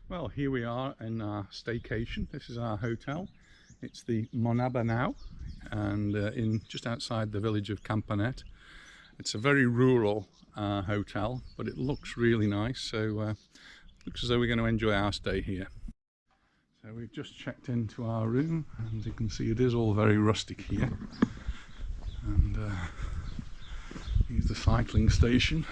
Well, here we are in our staycation. This is our hotel. It's the Monnaber now, and in just outside the village of Campanet. It's a very rural hotel, but it looks really nice, so looks as though we're going to enjoy our stay here. So we've just checked into our room, and as you can see it is all very rustic here. And here's the cycling station.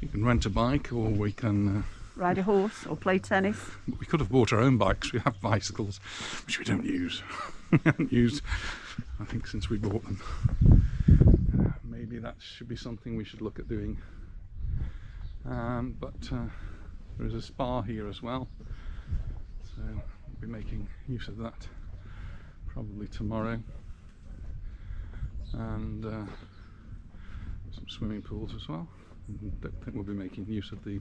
You can rent a bike, or we can ride a horse or play tennis. We could have bought our own bikes. We have bicycles, which we don't use. We haven't used, I think, since we bought them. Maybe that should be something we should look at doing. But there is a spa here as well, so we'll be making use of that probably tomorrow. And some swimming pools as well. Don't think we'll be making use of the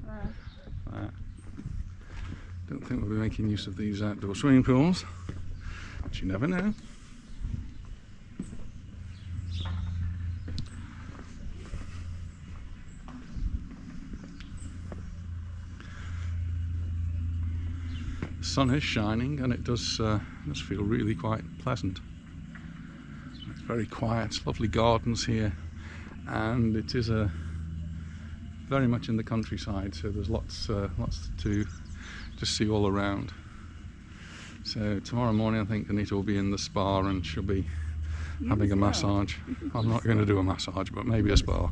don't think we'll be making use of these outdoor swimming pools, but you never know. The sun is shining, and it does feel really quite pleasant. It's very quiet, lovely gardens here, and it is very much in the countryside, so there's lots to see all around. So tomorrow morning I think Anita will be in the spa, and she'll be having a massage. I'm not going to do a massage, but maybe a spa.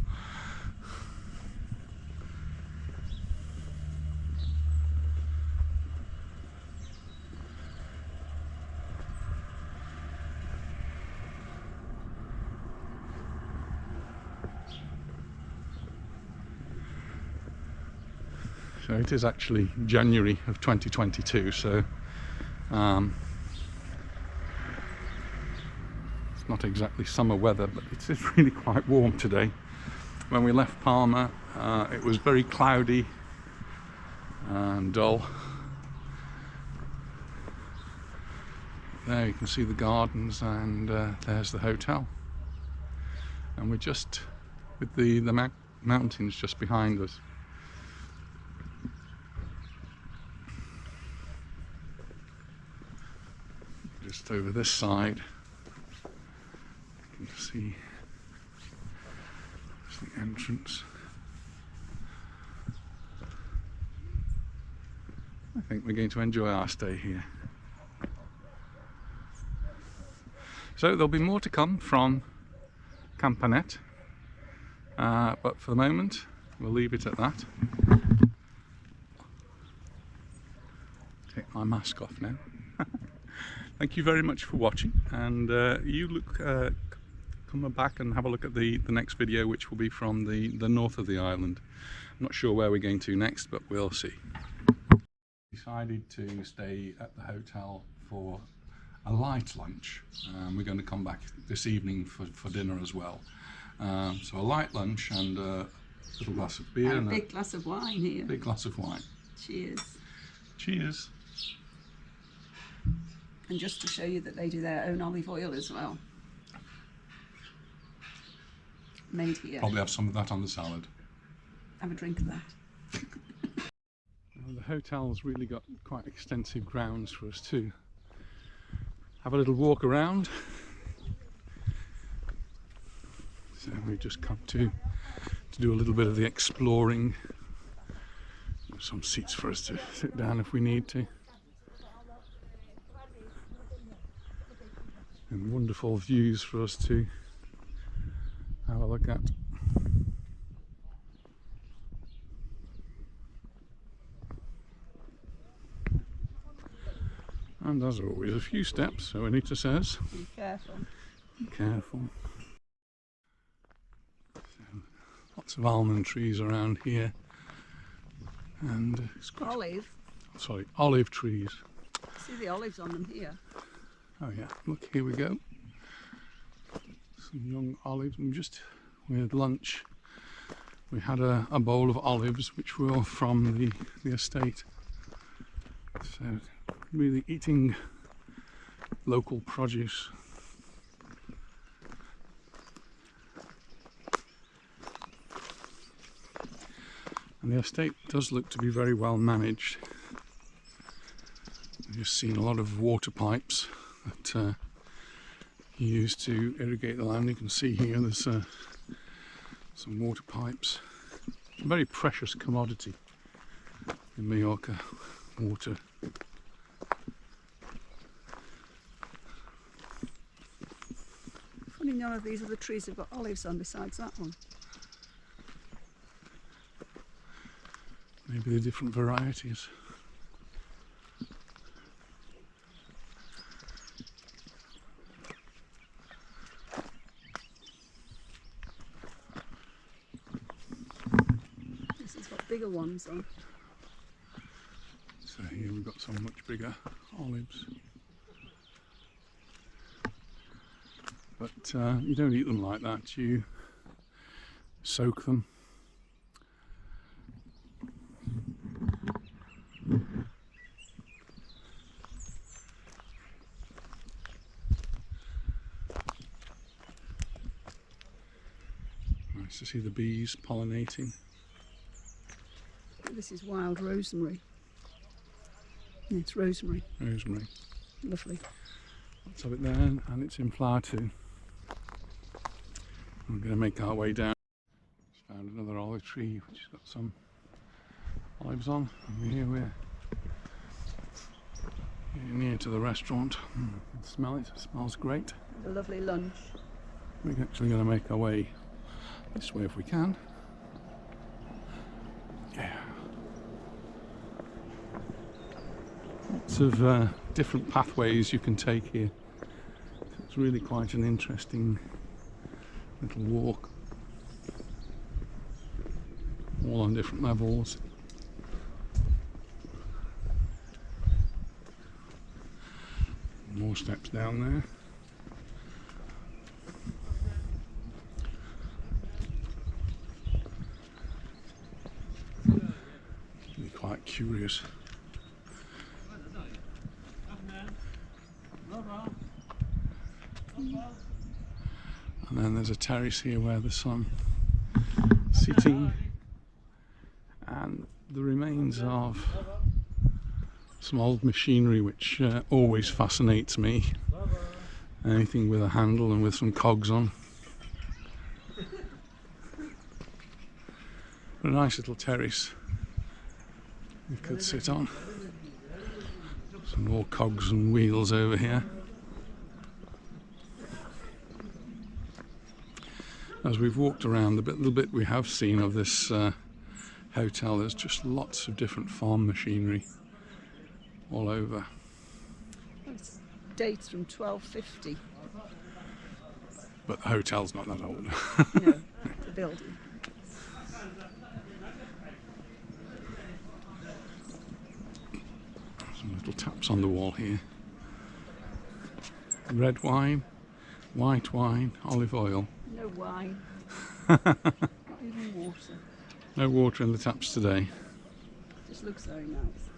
So it is actually January of 2022, so it's not exactly summer weather, but it is really quite warm today. When we left Palma, it was very cloudy and dull. There you can see the gardens, and there's the hotel. And we're just with the mountains just behind us. Just over this side, you can see there's the entrance. I think we're going to enjoy our stay here. So there'll be more to come from Campanet, but for the moment we'll leave it at that. Take my mask off now. Thank you very much for watching, and come back and have a look at the next video, which will be from the north of the island. I'm not sure where we're going to next, but we'll see. Decided to stay at the hotel for a light lunch. We're going to come back this evening for dinner as well. So a light lunch and a little glass of beer. And a big glass of wine here. Big glass of wine. Cheers. Cheers. And just to show you that they do their own olive oil as well. Made here. Probably have some of that on the salad. Have a drink of that. Well, the hotel's really got quite extensive grounds for us to have a little walk around. So we've just come to do a little bit of the exploring. There's some seats for us to sit down if we need to. And wonderful views for us to have a look at. And as always, a few steps, so Anita says. Be careful. Be careful. So, lots of almond trees around here. And it's got, olive trees. See the olives on them here. Oh yeah, look, here we go. Some young olives. And just with lunch, we had a bowl of olives, which were from the estate. So really eating local produce. And the estate does look to be very well managed. I've just seen a lot of water pipes that used to irrigate the land. You can see here there's some water pipes. It's a very precious commodity in Mallorca, water. Funny, none of these other trees have got olives on besides that one. Maybe they're different varieties. This has got bigger ones on. So here we've got some much bigger olives. But you don't eat them like that, you soak them. Nice to see the bees pollinating. This is wild rosemary. Yeah, it's rosemary. Rosemary. Lovely. Lots of it there, and it's in flower too. We're going to make our way down. Just found another olive tree which has got some olives on. And here we're near to the restaurant. You can smell it, it smells great. A lovely lunch. We're actually going to make our way this way if we can. Yeah. Lots of different pathways you can take here. It's really quite an interesting little walk. All on different levels. More steps down there. Really quite curious. And then there's a terrace here where there's some seating and the remains of some old machinery which always fascinates me. Anything with a handle and with some cogs on. But a nice little terrace you could sit on. Some more cogs and wheels over here. As we've walked around the little bit we have seen of this hotel, there's just lots of different farm machinery all over. It dates from 1250. But the hotel's not that old. No, the building. Some little taps on the wall here. Red wine, white wine, olive oil. No wine. Not even water. No water in the taps today. Just looks very nice.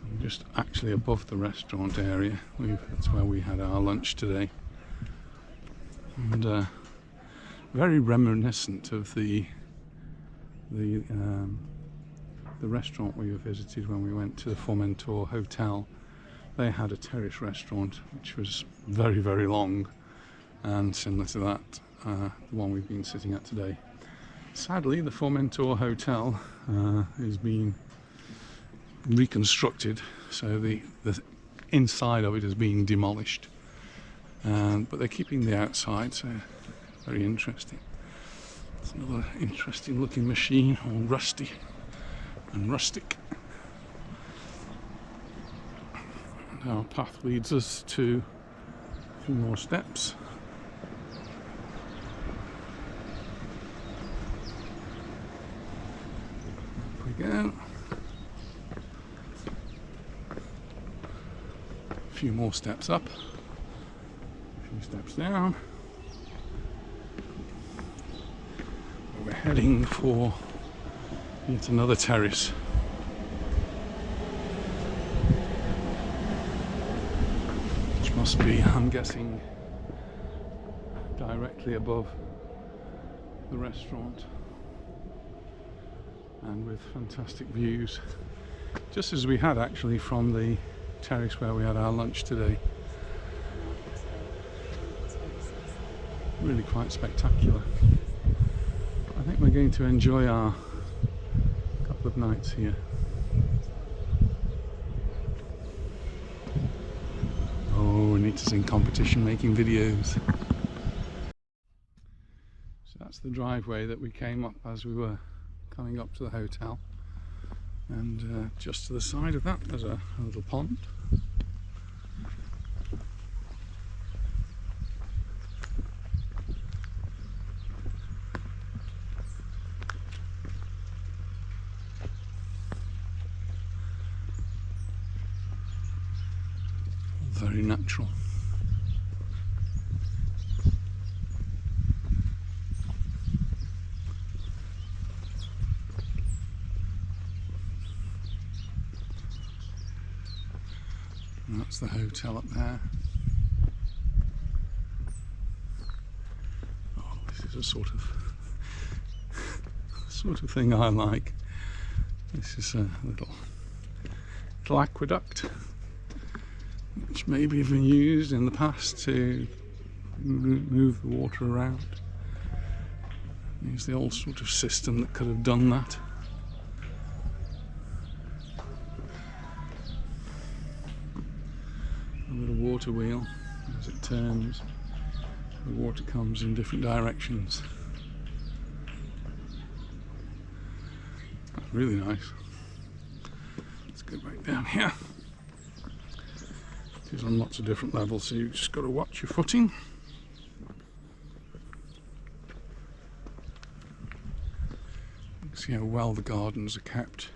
I'm just actually above the restaurant area. That's where we had our lunch today. And very reminiscent of the restaurant we visited when we went to the Monnaber hotel. They had a terrace restaurant which was very, very long, and similar to that, the one we've been sitting at today. Sadly, the Monnaber hotel is being reconstructed, so the inside of it is being demolished, but they're keeping the outside, so very interesting. It's another interesting looking machine, all rusty and rustic. And our path leads us to a few more steps. Up we go. A few more steps up, a few steps down. We're heading for yet another terrace. Which must be, I'm guessing, directly above the restaurant, and with fantastic views just as we had actually from the terrace where we had our lunch today. Really quite spectacular. I think we're going to enjoy our couple of nights here. Oh, Anita's in competition making videos. So that's the driveway that we came up as we were coming up to the hotel. And just to the side of that there's a little pond. Very natural. And that's the hotel up there. Oh, this is a sort of thing I like. This is a little aqueduct, which maybe have been used in the past to move the water around. Use the old sort of system that could have done that. A little water wheel, as it turns, the water comes in different directions. That's really nice. Let's go back down here. It's on lots of different levels, so you've just got to watch your footing. You can see how well the gardens are kept.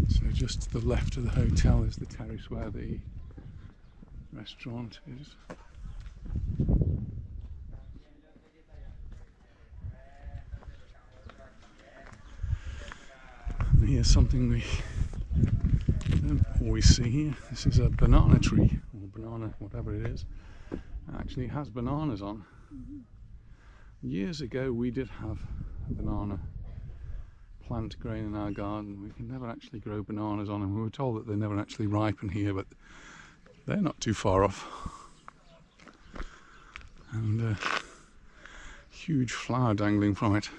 So just to the left of the hotel is the terrace where the restaurant is. And here's something we don't always see here. This is a banana tree, or banana, whatever it is. It actually has bananas on. Years ago we did have a banana plant growing in our garden. We could never actually grow bananas on them. We were told that they never actually ripen here, but they're not too far off. And huge flower dangling from it.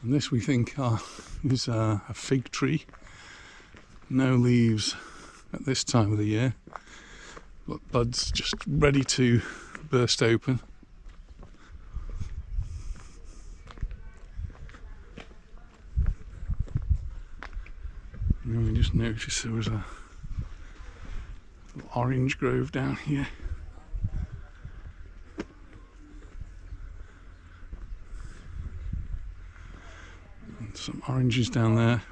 And this we think is a fig tree. No leaves at this time of the year, but buds just ready to burst open. And we just noticed there was a little orange grove down here. And some oranges down there.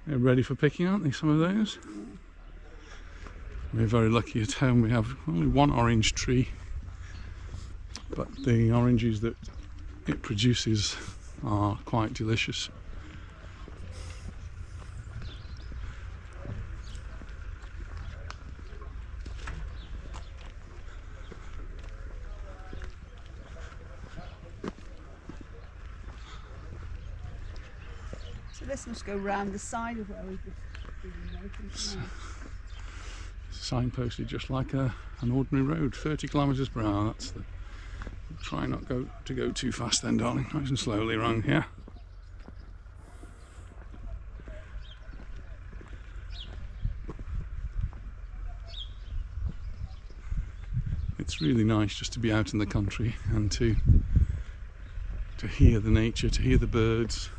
They're ready for picking, aren't they, some of those? We're very lucky at home. We have only one orange tree, but the oranges that it produces are quite delicious. So let's just go round the side of where we've just been. Signposted just like an ordinary road, 30 kilometres per hour. That's the. Try not to go too fast then, darling. Nice and slowly around here. It's really nice just to be out in the country and to hear the nature, to hear the birds,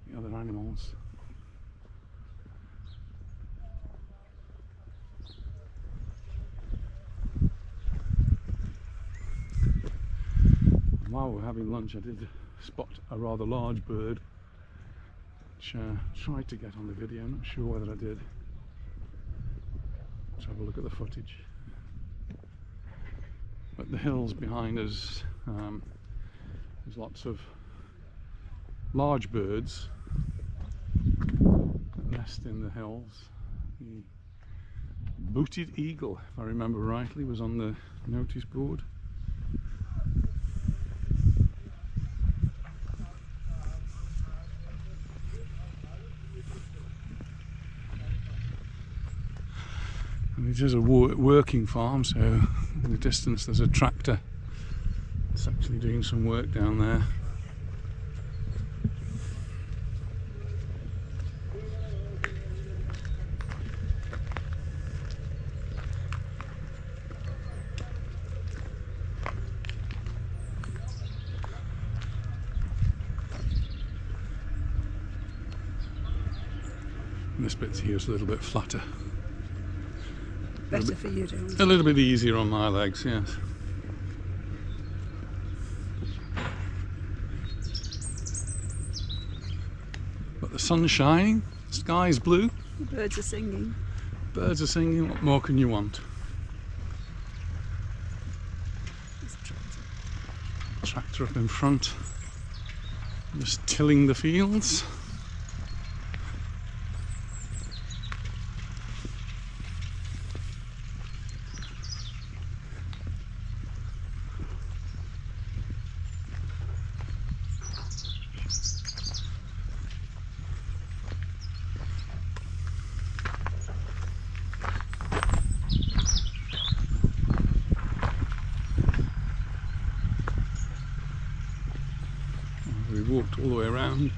the other animals. While we were having lunch, I did spot a rather large bird, which I tried to get on the video. I'm not sure whether I did. Let's have a look at the footage. But the hills behind us, there's lots of large birds that nest in the hills. The booted eagle, if I remember rightly, was on the notice board. And it is a working farm, so in the distance there's a tractor. It's actually doing some work down there. And this bit here is a little bit flatter. Better for you, don't A little bit easier on my legs, yes. But the sun's shining, the sky's blue, The birds are singing. birds are singing, what more can you want? There's a tractor. Tractor up in front, just tilling the fields. We walked all the way around.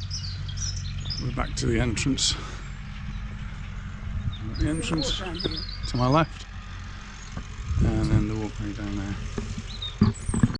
We're back to the entrance. The entrance Walk round here. to my left, and then the walkway